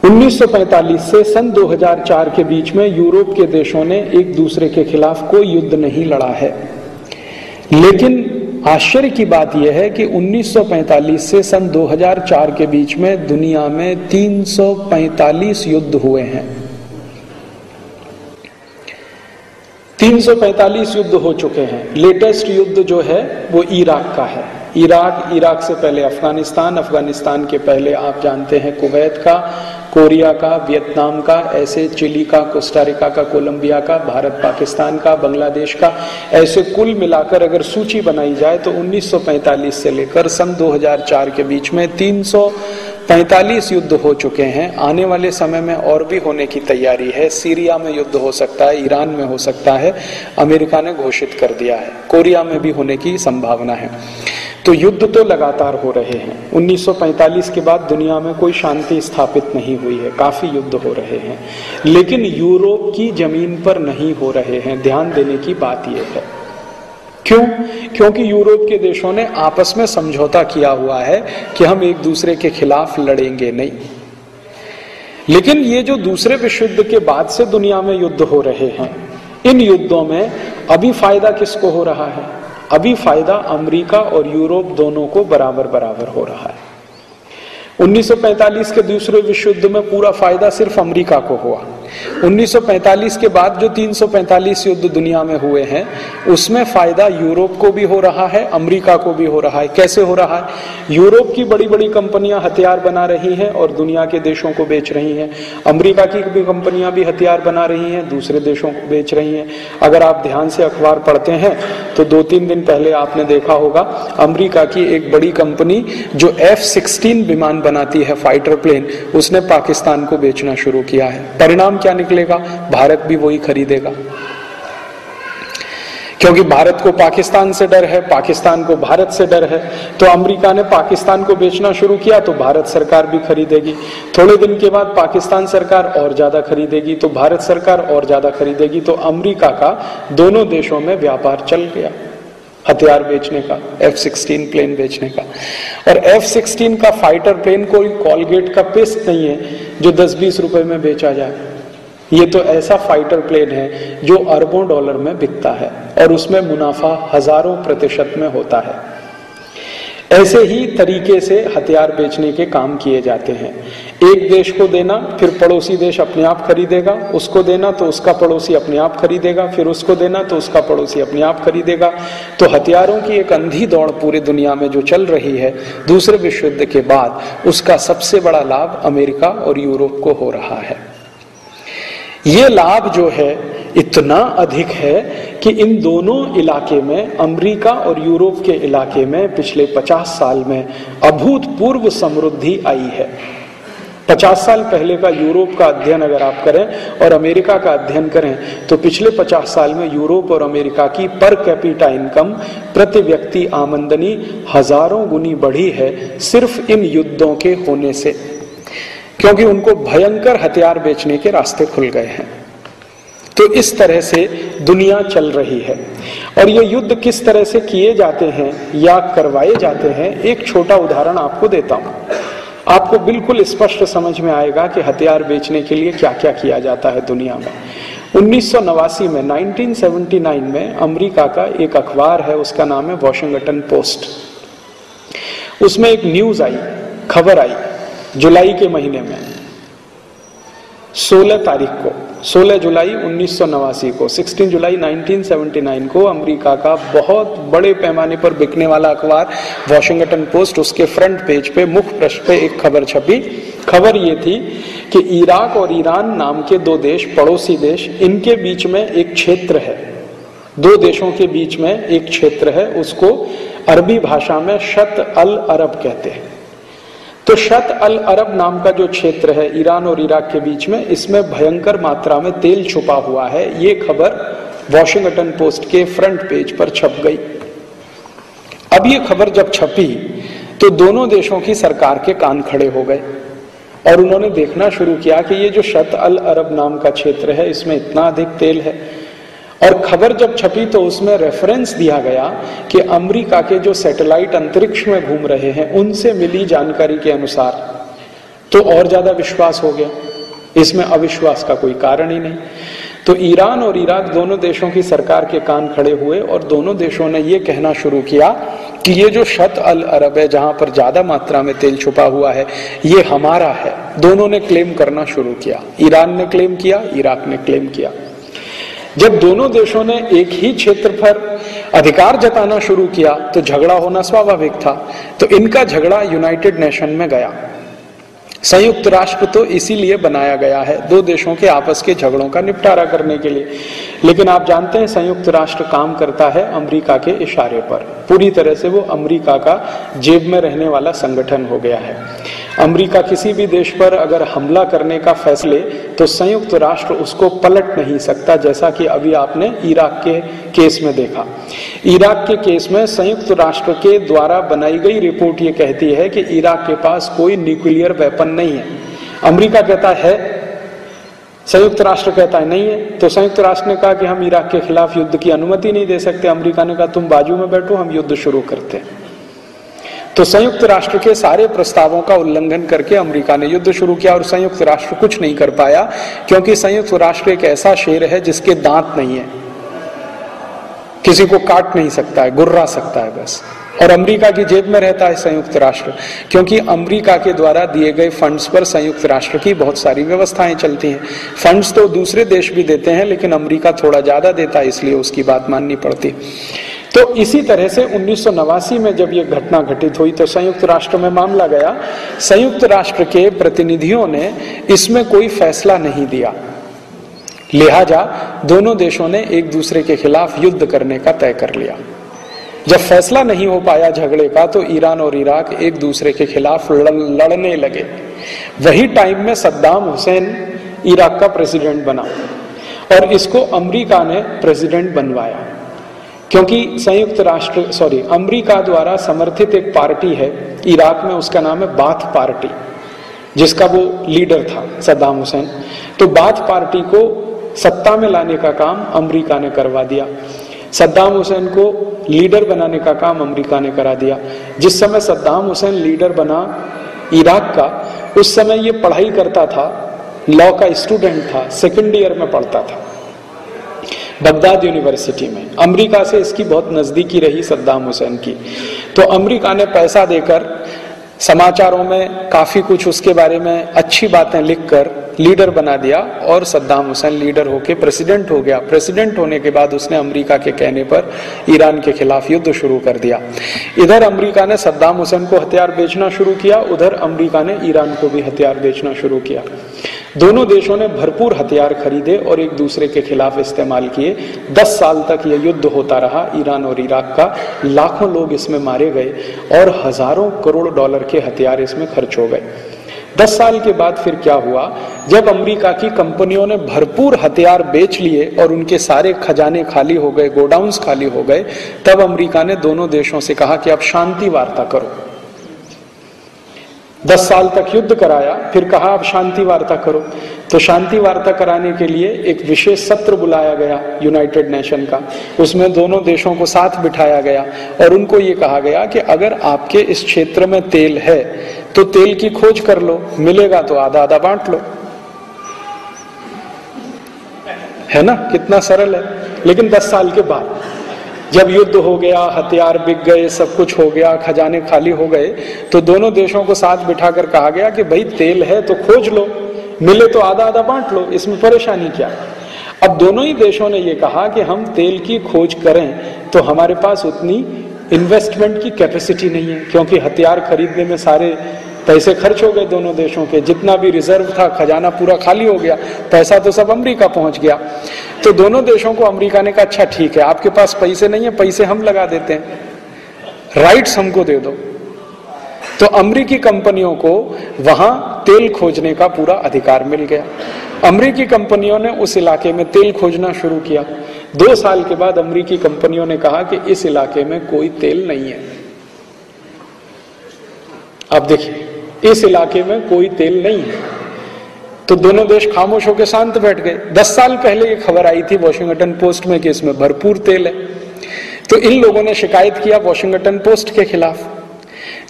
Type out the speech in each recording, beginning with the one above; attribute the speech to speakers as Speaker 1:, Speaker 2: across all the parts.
Speaker 1: 1945 से सन 2004 के बीच में यूरोप के देशों ने एक दूसरे के खिलाफ कोई युद्ध नहीं लड़ा है। लेकिन आश्चर्य की बात यह है कि 1945 से सन 2004 के बीच में दुनिया में 345 युद्ध हुए हैं। 345 युद्ध हो चुके हैं। लेटेस्ट युद्ध जो है वो इराक का है। इराक से पहले अफगानिस्तान के पहले आप जानते हैं कुवैत का, कोरिया का, वियतनाम का, ऐसे चिली का, कोस्टारिका का, कोलंबिया का, भारत पाकिस्तान का, बांग्लादेश का, ऐसे कुल मिलाकर अगर सूची बनाई जाए तो 1945 से लेकर सन 2004 के बीच में 345 युद्ध हो चुके हैं। आने वाले समय में और भी होने की तैयारी है। सीरिया में युद्ध हो सकता है, ईरान में हो सकता है, अमेरिका ने घोषित कर दिया है, कोरिया में भी होने की संभावना है। तो युद्ध तो लगातार हो रहे हैं। 1945 के बाद दुनिया में कोई शांति स्थापित नहीं हुई है, काफी युद्ध हो रहे हैं, लेकिन यूरोप की जमीन पर नहीं हो रहे हैं। ध्यान देने की बात यह है। क्यों? क्योंकि यूरोप के देशों ने आपस में समझौता किया हुआ है कि हम एक दूसरे के खिलाफ लड़ेंगे नहीं। लेकिन ये जो दूसरे विश्व युद्ध के बाद से दुनिया में युद्ध हो रहे हैं, इन युद्धों में अभी फायदा किसको हो रहा है? अभी फायदा अमेरिका और यूरोप दोनों को बराबर बराबर हो रहा है। 1945 के दूसरे विश्व युद्ध में पूरा फायदा सिर्फ अमेरिका को हुआ। 1945 के बाद जो 345 युद्ध दुनिया में हुए हैं उसमें फायदा यूरोप को भी हो रहा है, अमेरिका को भी हो रहा है। कैसे हो रहा है? यूरोप की बड़ी बड़ी कंपनियां हथियार बना रही हैं और दुनिया के देशों को बेच रही हैं। अमेरिका की भी कंपनियां भी हथियार बना रही हैं, दूसरे देशों को बेच रही हैं। अगर आप ध्यान से अखबार पढ़ते हैं तो 2-3 दिन पहले आपने देखा होगा अमेरिका की एक बड़ी कंपनी जो F-16 विमान बनाती है, फाइटर प्लेन, उसने पाकिस्तान को बेचना शुरू किया है। परिणाम क्या निकलेगा? भारत भी वही खरीदेगा, क्योंकि भारत को पाकिस्तान से डर है, पाकिस्तान को भारत से डर है। तो अमेरिका ने पाकिस्तान को बेचना शुरू किया तो भारत सरकार भी खरीदेगी। थोड़े दिन के बाद पाकिस्तान सरकार और ज्यादा खरीदेगी तो भारत सरकार और ज्यादा खरीदेगी। तो अमेरिका का दोनों देशों में व्यापार चल गया हथियार बेचने का, F-16 प्लेन बेचने का। और F-16 का फाइटर प्लेन कोई कॉलगेट का पेस्ट नहीं है जो 10-20 रुपए में बेचा जाए। ये तो ऐसा फाइटर प्लेन है जो अरबों डॉलर में बिकता है और उसमें मुनाफा हजारों % में होता है। ऐसे ही तरीके से हथियार बेचने के काम किए जाते हैं। एक देश को देना, फिर पड़ोसी देश अपने आप खरीदेगा, उसको देना तो उसका पड़ोसी अपने आप खरीदेगा, फिर उसको देना तो उसका पड़ोसी अपने आप खरीदेगा। तो हथियारों की एक अंधी दौड़ पूरी दुनिया में जो चल रही है दूसरे विश्व युद्ध के बाद, उसका सबसे बड़ा लाभ अमेरिका और यूरोप को हो रहा है। ये लाभ जो है इतना अधिक है कि इन दोनों इलाके में, अमेरिका और यूरोप के इलाके में पिछले 50 साल में अभूतपूर्व समृद्धि आई है। 50 साल पहले का यूरोप का अध्ययन अगर आप करें और अमेरिका का अध्ययन करें तो पिछले 50 साल में यूरोप और अमेरिका की पर कैपिटा इनकम, प्रति व्यक्ति आमदनी हजारों गुनी बढ़ी है सिर्फ इन युद्धों के होने से, क्योंकि उनको भयंकर हथियार बेचने के रास्ते खुल गए हैं। तो इस तरह से दुनिया चल रही है। और ये युद्ध किस तरह से किए जाते हैं या करवाए जाते हैं, एक छोटा उदाहरण आपको देता हूं। आपको बिल्कुल स्पष्ट समझ में आएगा कि हथियार बेचने के लिए क्या क्या किया जाता है दुनिया में। 1989 में 1979 में अमेरिका का एक अखबार है, उसका नाम है वॉशिंगटन पोस्ट। उसमें एक न्यूज आई, खबर आई जुलाई के महीने में, 16 तारीख को, 16 जुलाई 1989 को, 16 जुलाई 1979 को अमेरिका का बहुत बड़े पैमाने पर बिकने वाला अखबार वॉशिंगटन पोस्ट, उसके फ्रंट पेज पे मुख्य पृष्ठ पे एक खबर छपी। खबर ये थी कि इराक और ईरान नाम के 2 देश, पड़ोसी देश, इनके बीच में एक क्षेत्र है, 2 देशों के बीच में एक क्षेत्र है, उसको अरबी भाषा में शत अल अरब कहते हैं। तो शत अल अरब नाम का जो क्षेत्र है ईरान और इराक के बीच में, इसमें भयंकर मात्रा में तेल छुपा हुआ है। ये खबर वॉशिंगटन पोस्ट के फ्रंट पेज पर छप गई। अब ये खबर जब छपी तो दोनों देशों की सरकार के कान खड़े हो गए और उन्होंने देखना शुरू किया कि ये जो शत अल अरब नाम का क्षेत्र है इसमें इतना अधिक तेल है। और खबर जब छपी तो उसमें रेफरेंस दिया गया कि अमेरिका के जो सैटेलाइट अंतरिक्ष में घूम रहे हैं उनसे मिली जानकारी के अनुसार तो और ज्यादा विश्वास हो गया, इसमें अविश्वास का कोई कारण ही नहीं। तो ईरान और इराक दोनों देशों की सरकार के कान खड़े हुए और दोनों देशों ने यह कहना शुरू किया कि ये जो शत अल अरब है, जहां पर ज्यादा मात्रा में तेल छुपा हुआ है, ये हमारा है। दोनों ने क्लेम करना शुरू किया, ईरान ने क्लेम किया, इराक ने क्लेम किया। जब दोनों देशों ने एक ही क्षेत्र पर अधिकार जताना शुरू किया तो झगड़ा होना स्वाभाविक था। तो इनका झगड़ा यूनाइटेड नेशन में गया। संयुक्त राष्ट्र तो इसीलिए बनाया गया है, दो देशों के आपस के झगड़ों का निपटारा करने के लिए। लेकिन आप जानते हैं संयुक्त राष्ट्र काम करता है अमेरिका के इशारे पर। पूरी तरह से वो अमेरिका का जेब में रहने वाला संगठन हो गया है। अमेरिका किसी भी देश पर अगर हमला करने का फैसले तो संयुक्त राष्ट्र उसको पलट नहीं सकता, जैसा कि अभी आपने इराक के केस में देखा। इराक के केस में संयुक्त राष्ट्र के द्वारा बनाई गई रिपोर्ट ये कहती है कि इराक के पास कोई न्यूक्लियर वेपन नहीं है। अमेरिका कहता है, संयुक्त राष्ट्र कहता है नहीं है। तो संयुक्त राष्ट्र ने कहा कि हम इराक के खिलाफ युद्ध की अनुमति नहीं दे सकते। अमेरिका ने कहा तुम बाजू में बैठो, हम युद्ध शुरू करते हैं। तो संयुक्त राष्ट्र के सारे प्रस्तावों का उल्लंघन करके अमेरिका ने युद्ध शुरू किया और संयुक्त राष्ट्र कुछ नहीं कर पाया, क्योंकि संयुक्त राष्ट्र एक ऐसा शेर है जिसके दांत नहीं है, किसी को काट नहीं सकता है, गुर्रा सकता है बस। और अमेरिका की जेब में रहता है संयुक्त राष्ट्र, क्योंकि अमेरिका के द्वारा दिए गए फंड्स पर संयुक्त राष्ट्र की बहुत सारी व्यवस्थाएं चलती हैं। फंड्स तो दूसरे देश भी देते हैं, लेकिन अमेरिका थोड़ा ज्यादा देता है, इसलिए उसकी बात माननी पड़ती। तो इसी तरह से 1989 में जब यह घटना घटित हुई तो संयुक्त राष्ट्र में मामला गया। संयुक्त राष्ट्र के प्रतिनिधियों ने इसमें कोई फैसला नहीं दिया, लिहाजा दोनों देशों ने एक दूसरे के खिलाफ युद्ध करने का तय कर लिया। जब फैसला नहीं हो पाया झगड़े का तो ईरान और इराक एक दूसरे के खिलाफ लड़ने लगे। वही टाइम में सद्दाम हुसैन इराक का प्रेसिडेंट बना और इसको अमेरिका ने प्रेसिडेंट बनवाया, क्योंकि अमेरिका द्वारा समर्थित एक पार्टी है इराक में, उसका नाम है बाथ पार्टी, जिसका वो लीडर था सद्दाम हुसैन। तो बाथ पार्टी को सत्ता में लाने का काम अमेरिका ने करवा दिया। सद्दाम हुसैन को लीडर बनाने का काम अमेरिका ने करा दिया। जिस समय सद्दाम हुसैन लीडर बना इराक का, उस समय ये पढ़ाई करता था, लॉ का स्टूडेंट था, सेकेंड ईयर में पढ़ता था बगदाद यूनिवर्सिटी में। अमेरिका से इसकी बहुत नजदीकी रही सद्दाम हुसैन की। तो अमेरिका ने पैसा देकर, समाचारों में काफी कुछ उसके बारे में अच्छी बातें लिखकर लीडर बना दिया और सद्दाम हुसैन लीडर होके प्रेसिडेंट हो गया। प्रेसिडेंट होने के बाद उसने अमेरिका के कहने पर ईरान के खिलाफ युद्ध शुरू कर दिया। इधर अमेरिका ने सद्दाम हुसैन को हथियार बेचना शुरू किया, उधर अमेरिका ने ईरान को भी हथियार बेचना शुरू किया। दोनों देशों ने भरपूर हथियार खरीदे और एक दूसरे के खिलाफ इस्तेमाल किए। 10 साल तक यह युद्ध होता रहा ईरान और इराक का। लाखों लोग इसमें मारे गए और हजारों करोड़ डॉलर के हथियार इसमें खर्च हो गए। 10 साल के बाद फिर क्या हुआ, जब अमेरिका की कंपनियों ने भरपूर हथियार बेच लिए और उनके सारे खजाने खाली हो गए, गोडाउन्स खाली हो गए, तब अमेरिका ने दोनों देशों से कहा कि अब शांति वार्ता करो। 10 साल तक युद्ध कराया, फिर कहा अब शांति वार्ता करो। तो शांति वार्ता कराने के लिए एक विशेष सत्र बुलाया गया यूनाइटेड नेशन का। उसमें दोनों देशों को साथ बिठाया गया और उनको ये कहा गया कि अगर आपके इस क्षेत्र में तेल है तो तेल की खोज कर लो, मिलेगा तो आधा आधा बांट लो। है ना, कितना सरल है। लेकिन 10 साल के बाद जब युद्ध हो गया, हथियार बिक गए, सब कुछ हो गया, खजाने खाली हो गए, तो दोनों देशों को साथ बिठाकर कहा गया कि भाई तेल है तो खोज लो, मिले तो आधा आधा बांट लो, इसमें परेशानी क्या। अब दोनों ही देशों ने यह कहा कि हम तेल की खोज करें तो हमारे पास उतनी इन्वेस्टमेंट की कैपेसिटी नहीं है, क्योंकि हथियार खरीदने में सारे पैसे खर्च हो गए दोनों देशों के। जितना भी रिजर्व था, खजाना पूरा खाली हो गया, पैसा तो सब अमेरिका पहुंच गया। तो दोनों देशों को अमेरिका ने कहा अच्छा ठीक है, आपके पास पैसे नहीं है, पैसे हम लगा देते हैं, राइट्स हमको दे दो। तो अमेरिकी कंपनियों को वहां तेल खोजने का पूरा अधिकार मिल गया। अमेरिकी कंपनियों ने उस इलाके में तेल खोजना शुरू किया। 2 साल के बाद अमेरिकी कंपनियों ने कहा कि इस इलाके में कोई तेल नहीं है। अब देखिए, इस इलाके में कोई तेल नहीं है, तो दोनों देश खामोश होकर शांत बैठ गए। 10 साल पहले ये खबर आई थी वॉशिंगटन पोस्ट में कि इसमें भरपूर तेल है। तो इन लोगों ने शिकायत किया वॉशिंगटन पोस्ट के खिलाफ।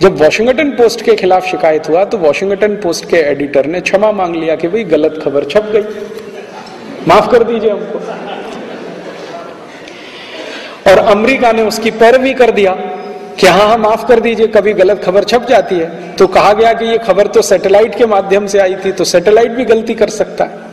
Speaker 1: जब वॉशिंगटन पोस्ट के खिलाफ शिकायत हुआ तो वॉशिंगटन पोस्ट के एडिटर ने क्षमा मांग लिया कि भाई गलत खबर छप गई, माफ कर दीजिए हमको। और अमेरिका ने उसकी पैरवी कर दिया कि हाँ माफ कर दीजिए, कभी गलत खबर छप जाती है। तो कहा गया कि ये खबर तो सैटेलाइट के माध्यम से आई थी, तो सैटेलाइट भी गलती कर सकता है,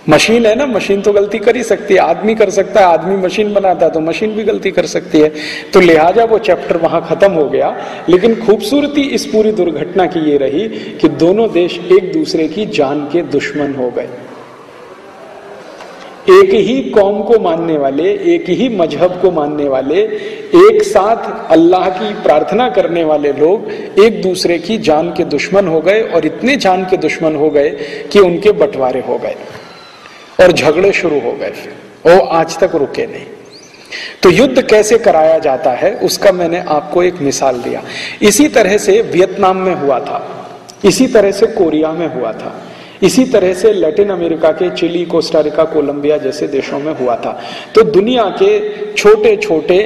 Speaker 1: मशीन है ना, मशीन तो गलती कर ही सकती है, आदमी कर सकता है, आदमी मशीन बनाता है तो मशीन भी गलती कर सकती है। तो लिहाजा वो चैप्टर वहां खत्म हो गया। लेकिन खूबसूरती इस पूरी दुर्घटना की ये रही कि दोनों देश एक दूसरे की जान के दुश्मन हो गए। एक ही कौम को मानने वाले, एक ही मजहब को मानने वाले, एक साथ अल्लाह की प्रार्थना करने वाले लोग एक दूसरे की जान के दुश्मन हो गए, और इतने जान के दुश्मन हो गए कि उनके बंटवारे हो गए और झगड़े शुरू हो गए, वो आज तक रुके नहीं। तो युद्ध कैसे कराया जाता है उसका मैंने आपको एक मिसाल दिया। इसी तरह से वियतनाम में हुआ था, इसी तरह से कोरिया में हुआ था, इसी तरह से लैटिन अमेरिका के चिली, कोस्टारिका, कोलंबिया जैसे देशों में हुआ था। तो दुनिया के छोटे छोटे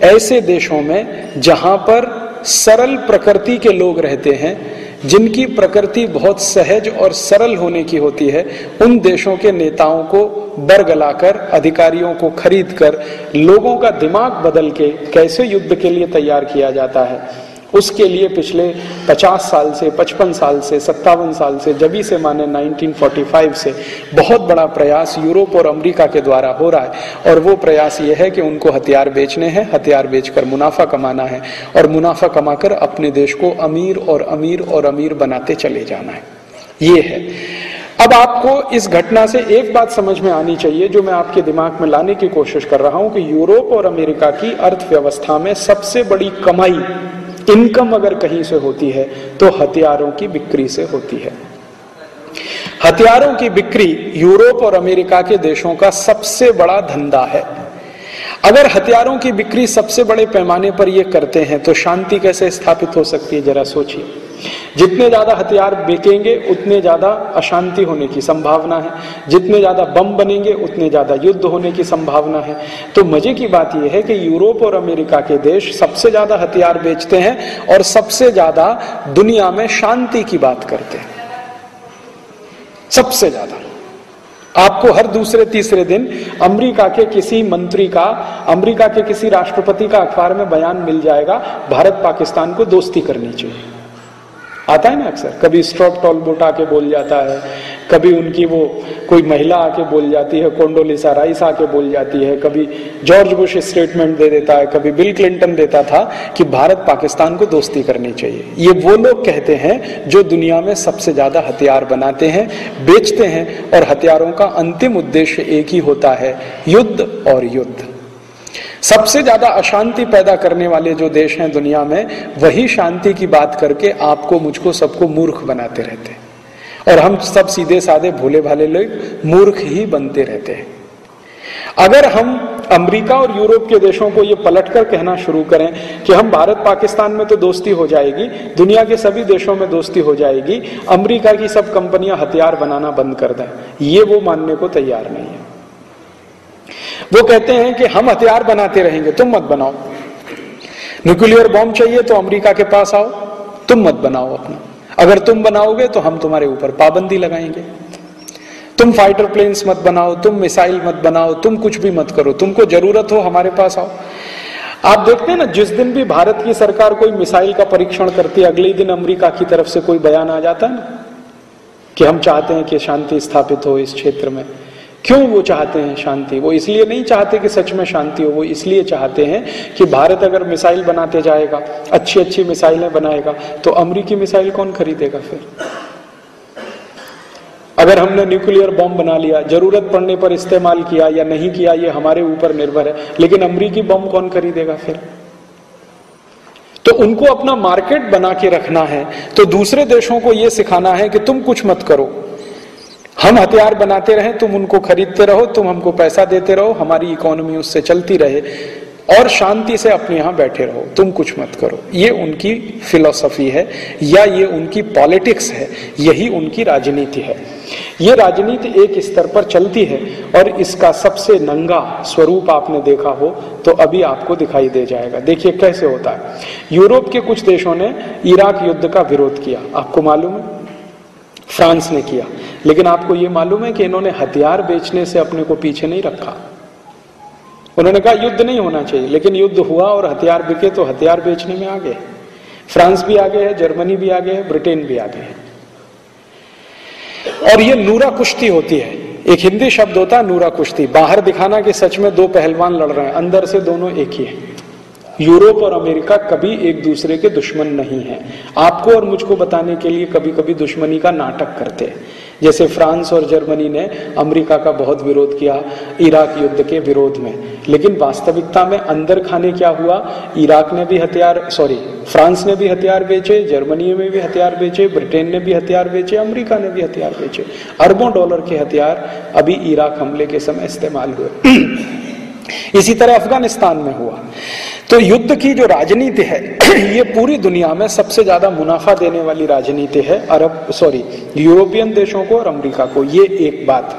Speaker 1: ऐसे देशों में जहां पर सरल प्रकृति के लोग रहते हैं, जिनकी प्रकृति बहुत सहज और सरल होने की होती है, उन देशों के नेताओं को बरगलाकर, अधिकारियों को खरीदकर, लोगों का दिमाग बदल के कैसे युद्ध के लिए तैयार किया जाता है, उसके लिए पिछले 50 साल से, 55 साल से, 57 साल से, जब से माने 1945 से बहुत बड़ा प्रयास यूरोप और अमेरिका के द्वारा हो रहा है। और वो प्रयास ये है कि उनको हथियार बेचने हैं, हथियार बेचकर मुनाफा कमाना है, और मुनाफा कमाकर अपने देश को अमीर और अमीर और अमीर बनाते चले जाना है। ये है। अब आपको इस घटना से एक बात समझ में आनी चाहिए, जो मैं आपके दिमाग में लाने की कोशिश कर रहा हूं, कि यूरोप और अमेरिका की अर्थव्यवस्था में सबसे बड़ी कमाई, इनकम अगर कहीं से होती है तो हथियारों की बिक्री से होती है। हथियारों की बिक्री यूरोप और अमेरिका के देशों का सबसे बड़ा धंधा है। अगर हथियारों की बिक्री सबसे बड़े पैमाने पर ये करते हैं तो शांति कैसे स्थापित हो सकती है, जरा सोचिए। जितने ज्यादा हथियार बिकेंगे उतने ज्यादा अशांति होने की संभावना है, जितने ज्यादा बम बनेंगे उतने ज्यादा युद्ध होने की संभावना है। तो मजे की बात यह है कि यूरोप और अमेरिका के देश सबसे ज्यादा हथियार बेचते हैं और सबसे ज्यादा दुनिया में शांति की बात करते हैं, सबसे ज्यादा। आपको हर दूसरे तीसरे दिन अमेरिका के किसी मंत्री का, अमेरिका के किसी राष्ट्रपति का अखबार में बयान मिल जाएगा, भारत पाकिस्तान को दोस्ती करनी चाहिए। आता है ना अक्सर, कभी स्ट्रॉप टॉलबोट आके बोल जाता है, कभी उनकी वो कोई महिला आके बोल जाती है, कोंडोलिसा राइस आके बोल जाती है, कभी जॉर्ज बुश स्टेटमेंट दे देता है, कभी बिल क्लिंटन देता था कि भारत पाकिस्तान को दोस्ती करनी चाहिए। ये वो लोग कहते हैं जो दुनिया में सबसे ज्यादा हथियार बनाते हैं, बेचते हैं, और हथियारों का अंतिम उद्देश्य एक ही होता है, युद्ध और युद्ध। सबसे ज्यादा अशांति पैदा करने वाले जो देश हैं दुनिया में, वही शांति की बात करके आपको, मुझको, सबको मूर्ख बनाते रहते हैं, और हम सब सीधे साधे भोले भाले लोग मूर्ख ही बनते रहते हैं। अगर हम अमेरिका और यूरोप के देशों को ये पलटकर कहना शुरू करें कि हम भारत पाकिस्तान में तो दोस्ती हो जाएगी, दुनिया के सभी देशों में दोस्ती हो जाएगी, अमेरिका की सब कंपनियां हथियार बनाना बंद कर दें, ये वो मानने को तैयार नहीं है। वो कहते हैं कि हम हथियार बनाते रहेंगे, तुम मत बनाओ। न्यूक्लियर बॉम्ब चाहिए तो अमेरिका के पास आओ, तुम मत बनाओ अपना। अगर तुम बनाओगे तो हम तुम्हारे ऊपर पाबंदी लगाएंगे। तुम फाइटर प्लेन्स मत बनाओ, तुम मिसाइल मत बनाओ, तुम कुछ भी मत करो, तुमको जरूरत हो हमारे पास आओ। आप देखते हैं ना, जिस दिन भी भारत की सरकार कोई मिसाइल का परीक्षण करती है, अगले दिन अमेरिका की तरफ से कोई बयान आ जाता है ना कि हम चाहते हैं कि शांति स्थापित हो इस क्षेत्र में। क्यों वो चाहते हैं शांति? वो इसलिए नहीं चाहते कि सच में शांति हो, वो इसलिए चाहते हैं कि भारत अगर मिसाइल बनाते जाएगा, अच्छी अच्छी मिसाइलें बनाएगा, तो अमेरिकी मिसाइल कौन खरीदेगा फिर? अगर हमने न्यूक्लियर बॉम्ब बना लिया, जरूरत पड़ने पर इस्तेमाल किया या नहीं किया ये हमारे ऊपर निर्भर है, लेकिन अमेरिकी बॉम्ब कौन खरीदेगा फिर? तो उनको अपना मार्केट बना के रखना है, तो दूसरे देशों को ये सिखाना है कि तुम कुछ मत करो, हम हथियार बनाते रहें, तुम उनको खरीदते रहो, तुम हमको पैसा देते रहो, हमारी इकोनॉमी उससे चलती रहे। और शांति से अपने यहां बैठे रहो, तुम कुछ मत करो। ये उनकी फिलॉसफी है या ये उनकी पॉलिटिक्स है, यही उनकी राजनीति है। ये राजनीति एक स्तर पर चलती है और इसका सबसे नंगा स्वरूप आपने देखा हो तो अभी आपको दिखाई दे जाएगा। देखिए कैसे होता है। यूरोप के कुछ देशों ने इराक युद्ध का विरोध किया, आपको मालूम है, फ्रांस ने किया, लेकिन आपको ये मालूम है कि इन्होंने हथियार बेचने से अपने को पीछे नहीं रखा। उन्होंने कहा युद्ध नहीं होना चाहिए, लेकिन युद्ध हुआ और हथियार बिके तो हथियार बेचने में आ गए। फ्रांस भी आगे है, जर्मनी भी आगे है, ब्रिटेन भी आगे है। और ये नूरा कुश्ती होती है। एक हिंदी शब्द होता है नूरा कुश्ती, बाहर दिखाना कि सच में दो पहलवान लड़ रहे हैं, अंदर से दोनों एक ही है। यूरोप और अमेरिका कभी एक दूसरे के दुश्मन नहीं है। आपको और मुझको बताने के लिए कभी कभी दुश्मनी का नाटक करते हैं। जैसे फ्रांस और जर्मनी ने अमेरिका का बहुत विरोध किया इराक युद्ध के विरोध में, लेकिन वास्तविकता में अंदर खाने क्या हुआ, इराक ने भी फ्रांस ने भी हथियार बेचे, जर्मनी में भी हथियार बेचे, ब्रिटेन ने भी हथियार बेचे, अमेरिका ने भी हथियार बेचे। अरबों डॉलर के हथियार अभी इराक हमले के समय इस्तेमाल हुए। इसी तरह अफगानिस्तान में हुआ। तो युद्ध की जो राजनीति है ये पूरी दुनिया में सबसे ज्यादा मुनाफा देने वाली राजनीति है यूरोपियन देशों को और अमेरिका को। ये एक बात।